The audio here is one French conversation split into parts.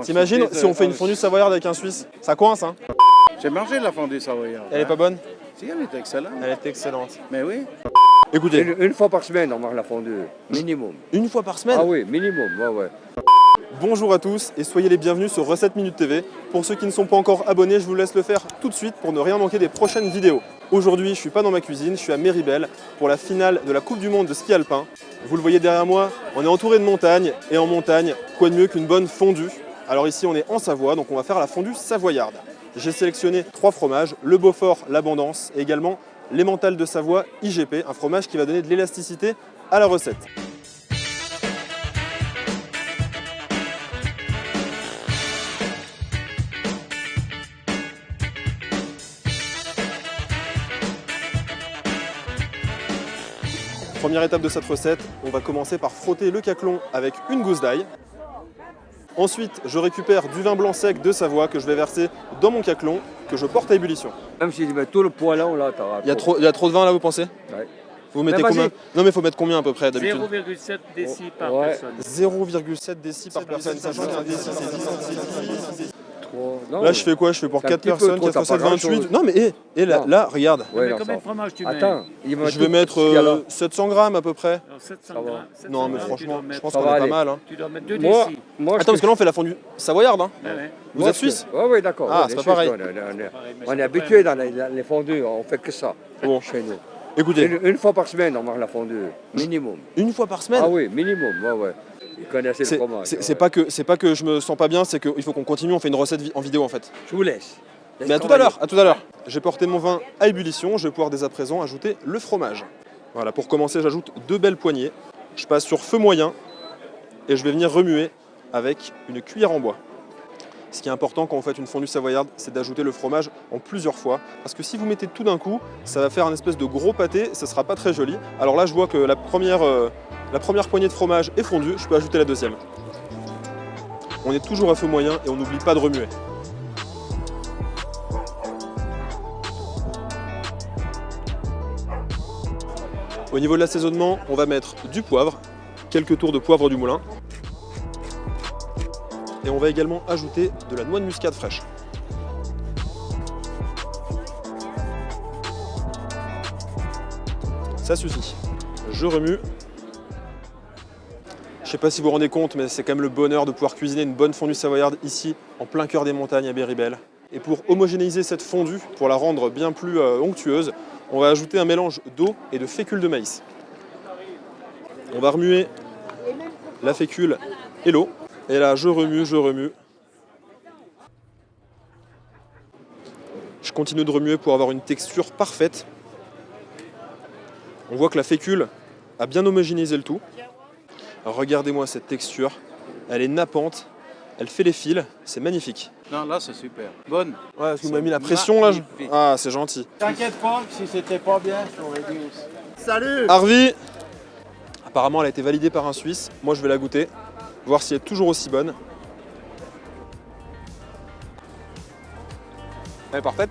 T'imagines si on fait une fondue savoyarde avec un Suisse? Ça coince, hein? J'ai mangé de la fondue savoyarde. Elle est pas bonne? Si, elle est excellente. Elle est excellente. Mais oui. Écoutez, Une fois par semaine, on mange la fondue. Minimum. une fois par semaine? Ah oui, minimum, ouais. Bonjour à tous et soyez les bienvenus sur Recette Minute TV. Pour ceux qui ne sont pas encore abonnés, je vous laisse le faire tout de suite pour ne rien manquer des prochaines vidéos. Aujourd'hui, je suis pas dans ma cuisine, je suis à Méribel pour la finale de la Coupe du Monde de ski alpin. Vous le voyez derrière moi, on est entouré de montagnes et en montagne, quoi de mieux qu'une bonne fondue? Alors ici, on est en Savoie, donc on va faire la fondue savoyarde. J'ai sélectionné 3 fromages, le Beaufort, l'Abondance et également l'Emmental de Savoie IGP, un fromage qui va donner de l'élasticité à la recette. Première étape de cette recette, on va commencer par frotter le caclon avec une gousse d'ail. Ensuite, je récupère du vin blanc sec de Savoie que je vais verser dans mon caclon, que je porte à ébullition. Même si tu mets tout le poêlon là, t'auras. Il y a trop de vin là, vous pensez? Ouais. Vous mettez Mais combien? vas-y. Non mais il faut mettre combien à peu près d'habitude? 0,7 décis par Ouais. personne. 0,7 décis par personne, sachant qu'un déci c'est 10 centilitres. Trop. Non, Là je fais quoi? Je fais pour c'est un 4 petit peu personnes, trop, 4 t'as fois 7, pas 28. grand-chose. Non mais là, Non. là, regarde, Ouais, Mais non, combien ça de fromage tu mets? Attends, il va je vais mettre tout ce qu'il y a là. 700 grammes à peu près. Alors 700 Ça va. grammes. 700 Non mais grammes, franchement, tu dois je pense Ça qu'on va est pas aller. mal. Hein. Tu dois mettre 2 Moi, décis. moi, Attends, parce que là on fait la fondue savoyarde. Hein. Ouais. Vous êtes suisse? Oui, d'accord. Ah, ouais, c'est les pas pareil. Suisses, on est habitué dans les fondues, on fait que ça Bon, chez nous. écoutez, Une fois par semaine, on mange la fondue. Minimum. une fois par semaine. Ah oui, minimum, ouais. Ils connaissaient le fromage. C'est pas que je me sens pas bien, c'est qu'il faut qu'on continue, on fait une recette en vidéo en fait. Je vous laisse. Mais à tout à l'heure, à tout à l'heure. J'ai porté mon vin à ébullition, je vais pouvoir dès à présent ajouter le fromage. Voilà, pour commencer, j'ajoute 2 belles poignées. Je passe sur feu moyen et je vais venir remuer avec une cuillère en bois. Ce qui est important quand vous faites une fondue savoyarde, c'est d'ajouter le fromage en plusieurs fois. Parce que si vous mettez tout d'un coup, ça va faire un espèce de gros pâté, ça sera pas très joli. Alors là, je vois que la première poignée de fromage est fondue, je peux ajouter la deuxième. On est toujours à feu moyen et on n'oublie pas de remuer. Au niveau de l'assaisonnement, on va mettre du poivre, quelques tours de poivre du moulin. Et on va également ajouter de la noix de muscade fraîche. Ça suffit. Je remue. Je sais pas si vous vous rendez compte, mais c'est quand même le bonheur de pouvoir cuisiner une bonne fondue savoyarde ici, en plein cœur des montagnes à Méribel. Et pour homogénéiser cette fondue, pour la rendre bien plus onctueuse, on va ajouter un mélange d'eau et de fécule de maïs. On va remuer la fécule et l'eau. Et là, je remue. Je continue de remuer pour avoir une texture parfaite. On voit que la fécule a bien homogénéisé le tout. Alors, regardez-moi cette texture. Elle est nappante, elle fait les fils, c'est magnifique. Non, là, c'est super. Bonne. Ouais, parce que vous m'avez mis la pression là. Magnifique. Ah, c'est gentil. T'inquiète pas, si c'était pas bien, je l'aurais dit aussi. Salut! Harvey, apparemment elle a été validée par un Suisse. Moi je vais la goûter, voir si elle est toujours aussi bonne. Elle est parfaite?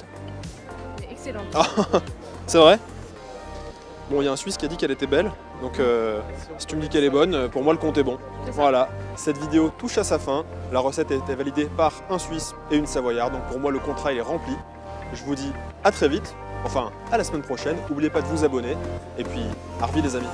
Excellente. Ah, c'est vrai? Bon, il y a un Suisse qui a dit qu'elle était belle, donc si tu me dis qu'elle est bonne, pour moi le compte est bon. Voilà, cette vidéo touche à sa fin. La recette a été validée par un Suisse et une Savoyarde, donc pour moi le contrat il est rempli. Je vous dis à très vite, enfin à la semaine prochaine. N'oubliez pas de vous abonner, et puis Harvey les amis.